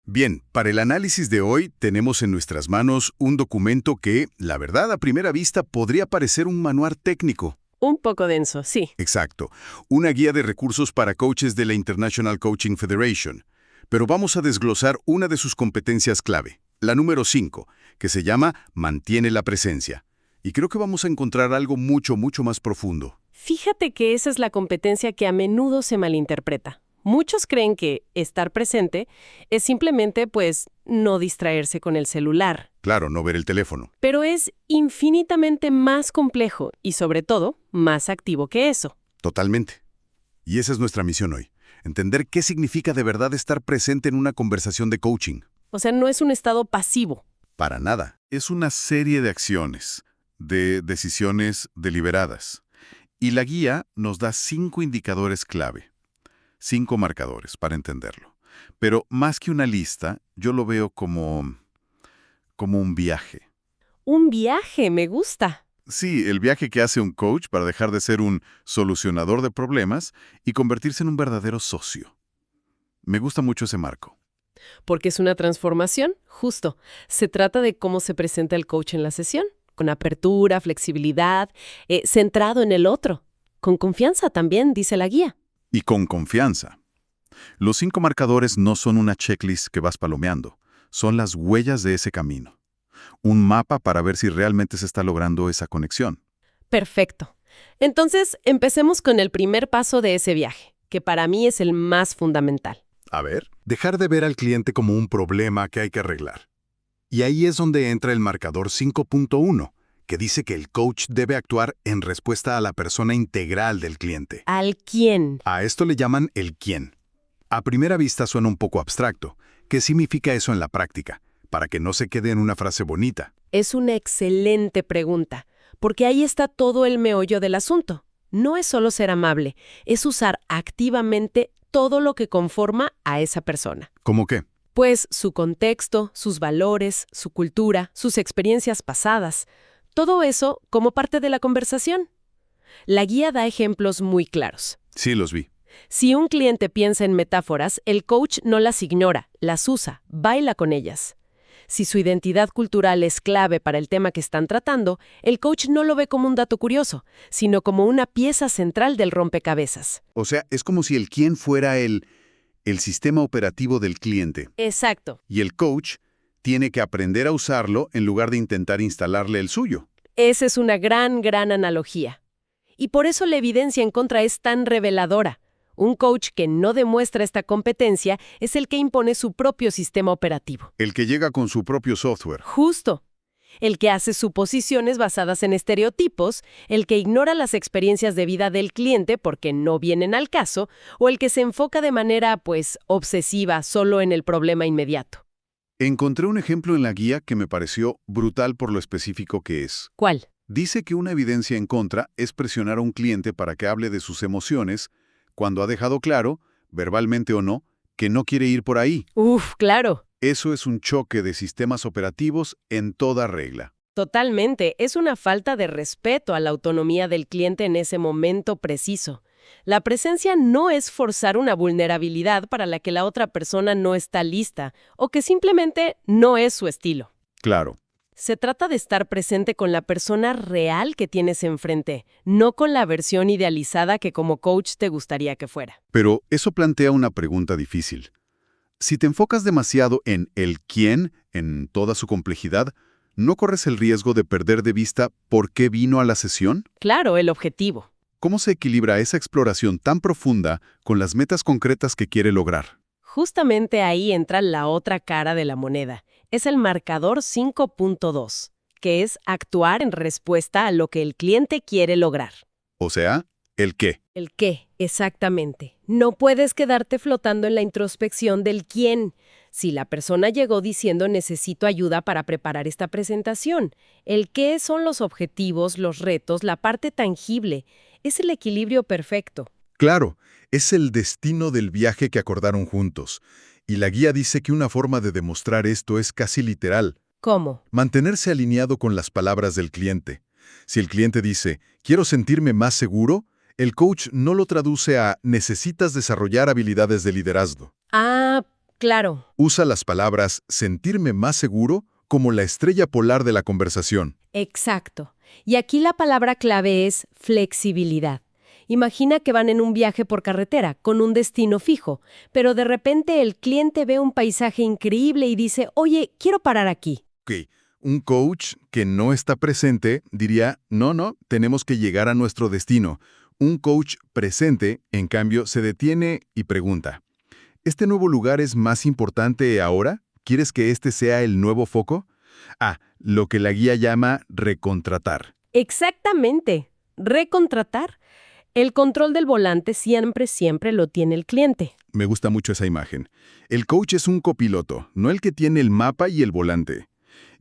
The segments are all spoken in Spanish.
Bien, para el análisis de hoy tenemos en nuestras manos un documento que, la verdad, a primera vista podría parecer un manual técnico. Un poco denso, sí. Exacto, una guía de recursos para coaches de la International Coaching Federation. Pero vamos a desglosar una de sus competencias clave, la número 5, que se llama Mantiene la presencia. Y creo que vamos a encontrar algo mucho más profundo. Fíjate que esa es la competencia que a menudo se malinterpreta. Muchos creen que estar presente es simplemente, no distraerse con el celular. Claro, no ver el teléfono. Pero es infinitamente más complejo y, sobre todo, más activo que eso. Totalmente. Y esa es nuestra misión hoy. Entender qué significa de verdad estar presente en una conversación de coaching. O sea, no es un estado pasivo. Para nada. Es una serie de acciones, de decisiones deliberadas. Y la guía nos da 5 indicadores clave. 5 marcadores, para entenderlo. Pero más que una lista, yo lo veo como un viaje. Un viaje, me gusta. Sí, el viaje que hace un coach para dejar de ser un solucionador de problemas y convertirse en un verdadero socio. Me gusta mucho ese marco. Porque es una transformación, justo. Se trata de cómo se presenta el coach en la sesión, con apertura, flexibilidad, centrado en el otro. Con confianza también, dice la guía. Y con confianza. Los 5 marcadores no son una checklist que vas palomeando, son las huellas de ese camino. Un mapa para ver si realmente se está logrando esa conexión. Perfecto. Entonces, empecemos con el primer paso de ese viaje, que para mí es el más fundamental. A ver, dejar de ver al cliente como un problema que hay que arreglar. Y ahí es donde entra el marcador 5.1, que dice que el coach debe actuar en respuesta a la persona integral del cliente. ¿Al quién? A esto le llaman el quién. A primera vista suena un poco abstracto. ¿Qué significa eso en la práctica? Para que no se quede en una frase bonita. Es una excelente pregunta, porque ahí está todo el meollo del asunto. No es solo ser amable, es usar activamente todo lo que conforma a esa persona. ¿Cómo qué? Pues su contexto, sus valores, su cultura, sus experiencias pasadas, todo eso como parte de la conversación. La guía da ejemplos muy claros. Sí, los vi. Si un cliente piensa en metáforas, el coach no las ignora, las usa, baila con ellas. Si su identidad cultural es clave para el tema que están tratando, el coach no lo ve como un dato curioso, sino como una pieza central del rompecabezas. O sea, es como si el quién fuera el sistema operativo del cliente. Exacto. Y el coach tiene que aprender a usarlo en lugar de intentar instalarle el suyo. Esa es una gran analogía. Y por eso la evidencia en contra es tan reveladora. Un coach que no demuestra esta competencia es el que impone su propio sistema operativo. El que llega con su propio software. Justo. El que hace suposiciones basadas en estereotipos, el que ignora las experiencias de vida del cliente porque no vienen al caso, o el que se enfoca de manera, obsesiva solo en el problema inmediato. Encontré un ejemplo en la guía que me pareció brutal por lo específico que es. ¿Cuál? Dice que una evidencia en contra es presionar a un cliente para que hable de sus emociones cuando ha dejado claro, verbalmente o no, que no quiere ir por ahí. Claro. Eso es un choque de sistemas operativos en toda regla. Totalmente. Es una falta de respeto a la autonomía del cliente en ese momento preciso. La presencia no es forzar una vulnerabilidad para la que la otra persona no está lista o que simplemente no es su estilo. Claro. Se trata de estar presente con la persona real que tienes enfrente, no con la versión idealizada que como coach te gustaría que fuera. Pero eso plantea una pregunta difícil. Si te enfocas demasiado en el quién, en toda su complejidad, ¿no corres el riesgo de perder de vista por qué vino a la sesión? Claro, el objetivo. ¿Cómo se equilibra esa exploración tan profunda con las metas concretas que quiere lograr? Justamente ahí entra la otra cara de la moneda. Es el marcador 5.2, que es actuar en respuesta a lo que el cliente quiere lograr. O sea, ¿el qué? El qué, exactamente. No puedes quedarte flotando en la introspección del quién. Si la persona llegó diciendo necesito ayuda para preparar esta presentación, el qué son los objetivos, los retos, la parte tangible. Es el equilibrio perfecto. Claro, es el destino del viaje que acordaron juntos. Y la guía dice que una forma de demostrar esto es casi literal. ¿Cómo? Mantenerse alineado con las palabras del cliente. Si el cliente dice, quiero sentirme más seguro, el coach no lo traduce a necesitas desarrollar habilidades de liderazgo. Claro. Usa las palabras sentirme más seguro como la estrella polar de la conversación. Exacto. Y aquí la palabra clave es flexibilidad. Imagina que van en un viaje por carretera, con un destino fijo, pero de repente el cliente ve un paisaje increíble y dice, oye, quiero parar aquí. Ok, un coach que no está presente diría, no, tenemos que llegar a nuestro destino. Un coach presente, en cambio, se detiene y pregunta, ¿este nuevo lugar es más importante ahora? ¿Quieres que este sea el nuevo foco? Lo que la guía llama recontratar. Exactamente. Recontratar. El control del volante siempre lo tiene el cliente. Me gusta mucho esa imagen. El coach es un copiloto, no el que tiene el mapa y el volante.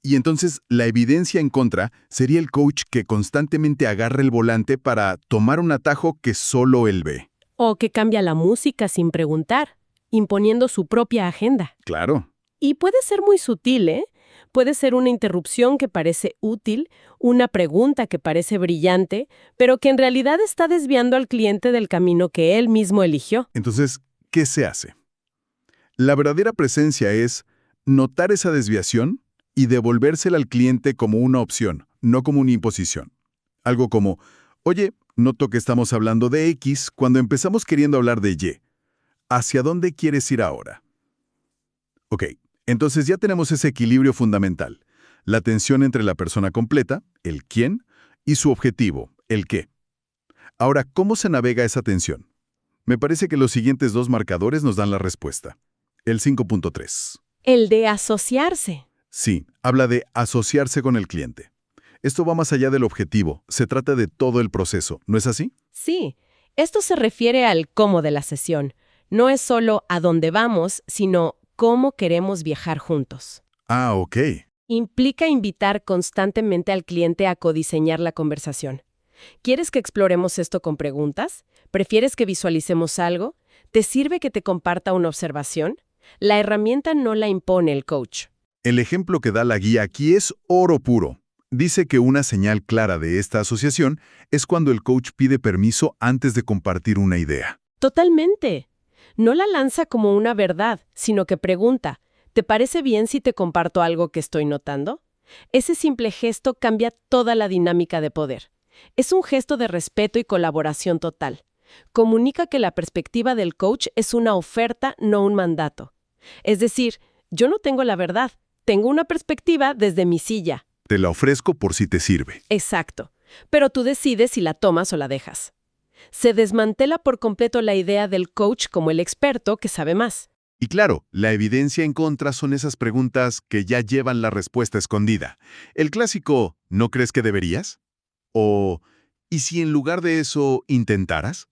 Y entonces la evidencia en contra sería el coach que constantemente agarra el volante para tomar un atajo que solo él ve. O que cambia la música sin preguntar, imponiendo su propia agenda. Claro. Y puede ser muy sutil, ¿eh? Puede ser una interrupción que parece útil, una pregunta que parece brillante, pero que en realidad está desviando al cliente del camino que él mismo eligió. Entonces, ¿qué se hace? La verdadera presencia es notar esa desviación y devolvérsela al cliente como una opción, no como una imposición. Algo como, oye, noto que estamos hablando de X cuando empezamos queriendo hablar de Y. ¿Hacia dónde quieres ir ahora? Ok, entonces ya tenemos ese equilibrio fundamental. La tensión entre la persona completa, el quién, y su objetivo, el qué. Ahora, ¿cómo se navega esa tensión? Me parece que los siguientes dos marcadores nos dan la respuesta. El 5.3. El de asociarse. Sí, habla de asociarse con el cliente. Esto va más allá del objetivo, se trata de todo el proceso, ¿no es así? Sí, esto se refiere al cómo de la sesión. No es solo a dónde vamos, sino cómo queremos viajar juntos. Ok. Implica invitar constantemente al cliente a codiseñar la conversación. ¿Quieres que exploremos esto con preguntas? ¿Prefieres que visualicemos algo? ¿Te sirve que te comparta una observación? La herramienta no la impone el coach. El ejemplo que da la guía aquí es oro puro. Dice que una señal clara de esta asociación es cuando el coach pide permiso antes de compartir una idea. Totalmente. No la lanza como una verdad, sino que pregunta, ¿te parece bien si te comparto algo que estoy notando? Ese simple gesto cambia toda la dinámica de poder. Es un gesto de respeto y colaboración total. Comunica que la perspectiva del coach es una oferta, no un mandato. Es decir, yo no tengo la verdad, tengo una perspectiva desde mi silla. Te la ofrezco por si te sirve. Exacto. Pero tú decides si la tomas o la dejas. Se desmantela por completo la idea del coach como el experto que sabe más. Y claro, la evidencia en contra son esas preguntas que ya llevan la respuesta escondida. El clásico, ¿no crees que deberías? O, ¿y si en lugar de eso intentaras?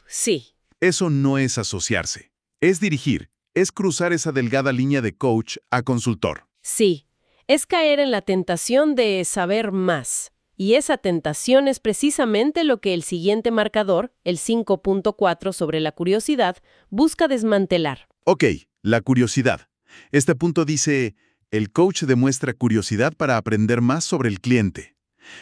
Sí. Eso no es asociarse. Es dirigir, es cruzar esa delgada línea de coach a consultor. Sí. Es caer en la tentación de saber más. Y esa tentación es precisamente lo que el siguiente marcador, el 5.4 sobre la curiosidad, busca desmantelar. Ok, la curiosidad. Este punto dice, el coach demuestra curiosidad para aprender más sobre el cliente.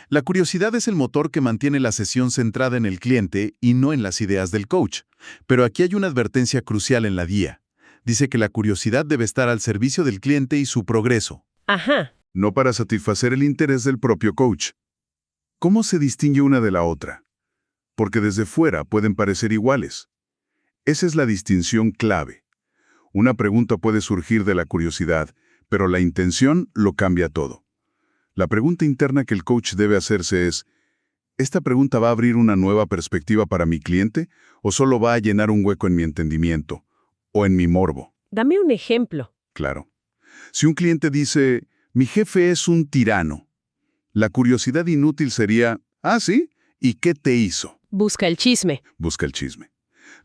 La curiosidad es el motor que mantiene la sesión centrada en el cliente y no en las ideas del coach. Pero aquí hay una advertencia crucial en la guía. Dice que la curiosidad debe estar al servicio del cliente y su progreso. Ajá. No para satisfacer el interés del propio coach. ¿Cómo se distingue una de la otra? Porque desde fuera pueden parecer iguales. Esa es la distinción clave. Una pregunta puede surgir de la curiosidad, pero la intención lo cambia todo. La pregunta interna que el coach debe hacerse es, ¿esta pregunta va a abrir una nueva perspectiva para mi cliente o solo va a llenar un hueco en mi entendimiento o en mi morbo? Dame un ejemplo. Claro. Si un cliente dice, mi jefe es un tirano, la curiosidad inútil sería, ¿sí? ¿Y qué te hizo? Busca el chisme. Busca el chisme.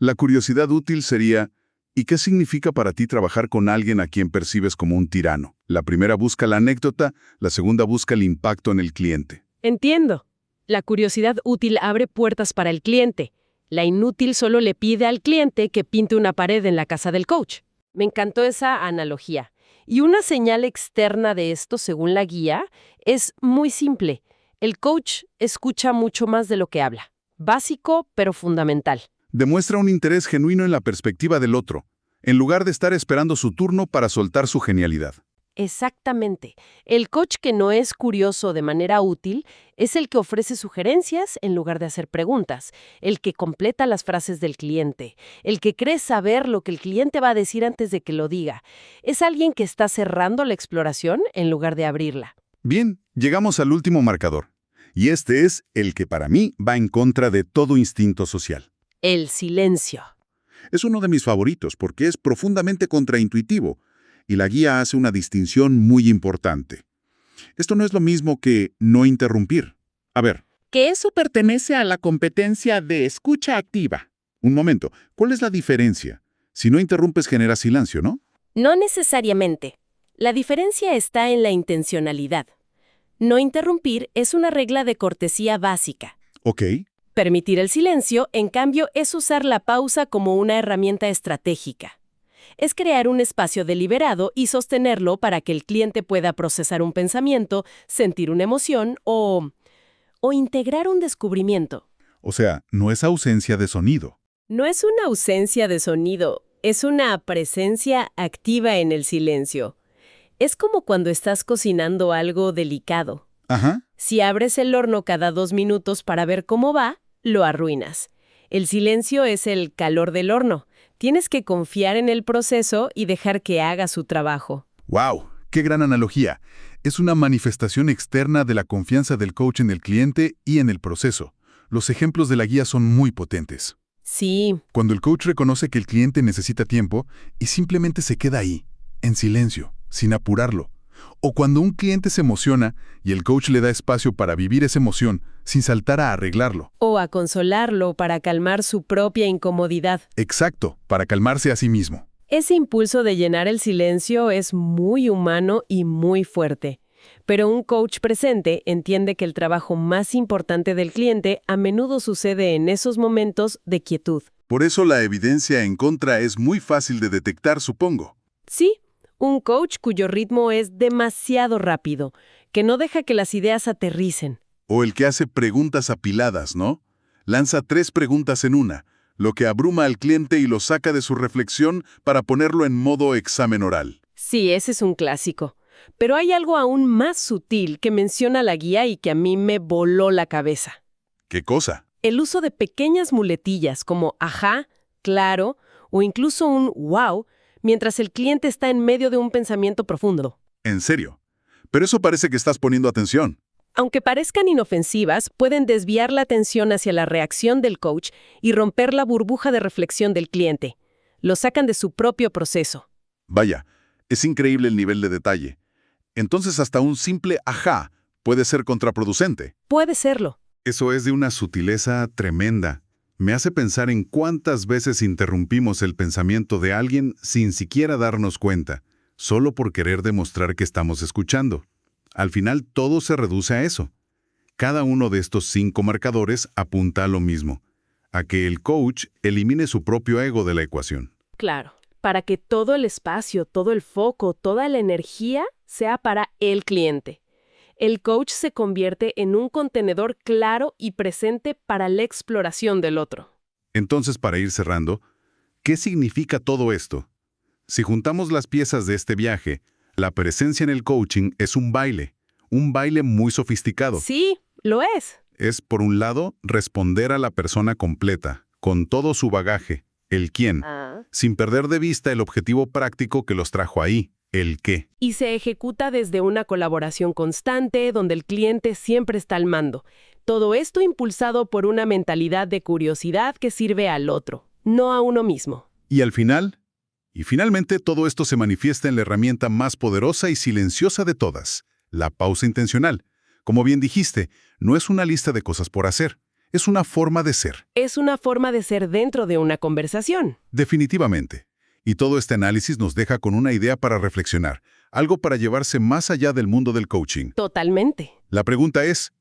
La curiosidad útil sería, ¿y qué significa para ti trabajar con alguien a quien percibes como un tirano? La primera busca la anécdota, la segunda busca el impacto en el cliente. Entiendo. La curiosidad útil abre puertas para el cliente. La inútil solo le pide al cliente que pinte una pared en la casa del coach. Me encantó esa analogía. Y una señal externa de esto, según la guía, es muy simple. El coach escucha mucho más de lo que habla. Básico, pero fundamental. Demuestra un interés genuino en la perspectiva del otro. en lugar de estar esperando su turno para soltar su genialidad. Exactamente. El coach que no es curioso de manera útil es el que ofrece sugerencias en lugar de hacer preguntas, el que completa las frases del cliente, el que cree saber lo que el cliente va a decir antes de que lo diga. Es alguien que está cerrando la exploración en lugar de abrirla. Bien, llegamos al último marcador. Y este es el que para mí va en contra de todo instinto social. El silencio. Es uno de mis favoritos porque es profundamente contraintuitivo y la guía hace una distinción muy importante. Esto no es lo mismo que no interrumpir. A ver. Que eso pertenece a la competencia de escucha activa. Un momento, ¿cuál es la diferencia? Si no interrumpes genera silencio, ¿no? No necesariamente. La diferencia está en la intencionalidad. No interrumpir es una regla de cortesía básica. Ok. Permitir el silencio, en cambio, es usar la pausa como una herramienta estratégica. Es crear un espacio deliberado y sostenerlo para que el cliente pueda procesar un pensamiento, sentir una emoción o integrar un descubrimiento. O sea, no es ausencia de sonido. No es una ausencia de sonido, es una presencia activa en el silencio. Es como cuando estás cocinando algo delicado. Ajá. Si abres el horno cada 2 minutos para ver cómo va, lo arruinas. El silencio es el calor del horno. Tienes que confiar en el proceso y dejar que haga su trabajo. ¡Wow! ¡Qué gran analogía! Es una manifestación externa de la confianza del coach en el cliente y en el proceso. Los ejemplos de la guía son muy potentes. Sí. Cuando el coach reconoce que el cliente necesita tiempo y simplemente se queda ahí, en silencio, sin apurarlo. O cuando un cliente se emociona y el coach le da espacio para vivir esa emoción sin saltar a arreglarlo. O a consolarlo para calmar su propia incomodidad. Exacto, para calmarse a sí mismo. Ese impulso de llenar el silencio es muy humano y muy fuerte. Pero un coach presente entiende que el trabajo más importante del cliente a menudo sucede en esos momentos de quietud. Por eso la evidencia en contra es muy fácil de detectar, supongo. Sí, un coach cuyo ritmo es demasiado rápido, que no deja que las ideas aterricen. O el que hace preguntas apiladas, ¿no? Lanza 3 preguntas en una, lo que abruma al cliente y lo saca de su reflexión para ponerlo en modo examen oral. Sí, ese es un clásico. Pero hay algo aún más sutil que menciona la guía y que a mí me voló la cabeza. ¿Qué cosa? El uso de pequeñas muletillas como ajá, claro, o incluso un wow, mientras el cliente está en medio de un pensamiento profundo. ¿En serio? Pero eso parece que estás poniendo atención. Aunque parezcan inofensivas, pueden desviar la atención hacia la reacción del coach y romper la burbuja de reflexión del cliente. Lo sacan de su propio proceso. Vaya, es increíble el nivel de detalle. Entonces hasta un simple ajá puede ser contraproducente. Puede serlo. Eso es de una sutileza tremenda. Me hace pensar en cuántas veces interrumpimos el pensamiento de alguien sin siquiera darnos cuenta, solo por querer demostrar que estamos escuchando. Al final todo se reduce a eso. Cada uno de estos 5 marcadores apunta a lo mismo, a que el coach elimine su propio ego de la ecuación. Claro, para que todo el espacio, todo el foco, toda la energía sea para el cliente. El coach se convierte en un contenedor claro y presente para la exploración del otro. Entonces, para ir cerrando, ¿qué significa todo esto? Si juntamos las piezas de este viaje, la presencia en el coaching es un baile muy sofisticado. Sí, lo es. Es, por un lado, responder a la persona completa, con todo su bagaje, el quién, sin perder de vista el objetivo práctico que los trajo ahí, el qué. Y se ejecuta desde una colaboración constante donde el cliente siempre está al mando. Todo esto impulsado por una mentalidad de curiosidad que sirve al otro, no a uno mismo. Y al final, finalmente todo esto se manifiesta en la herramienta más poderosa y silenciosa de todas, la pausa intencional. Como bien dijiste, no es una lista de cosas por hacer, es una forma de ser. Es una forma de ser dentro de una conversación. Definitivamente. Y todo este análisis nos deja con una idea para reflexionar, algo para llevarse más allá del mundo del coaching. Totalmente. La pregunta es,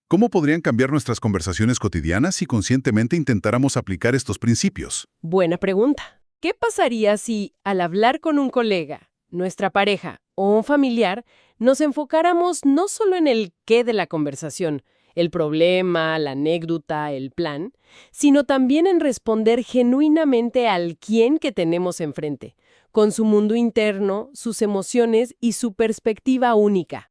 ¿cómo podrían cambiar nuestras conversaciones cotidianas si conscientemente intentáramos aplicar estos principios? Buena pregunta. ¿Qué pasaría si, al hablar con un colega, nuestra pareja o un familiar, nos enfocáramos no solo en el qué de la conversación, el problema, la anécdota, el plan, sino también en responder genuinamente al quién que tenemos enfrente, con su mundo interno, sus emociones y su perspectiva única.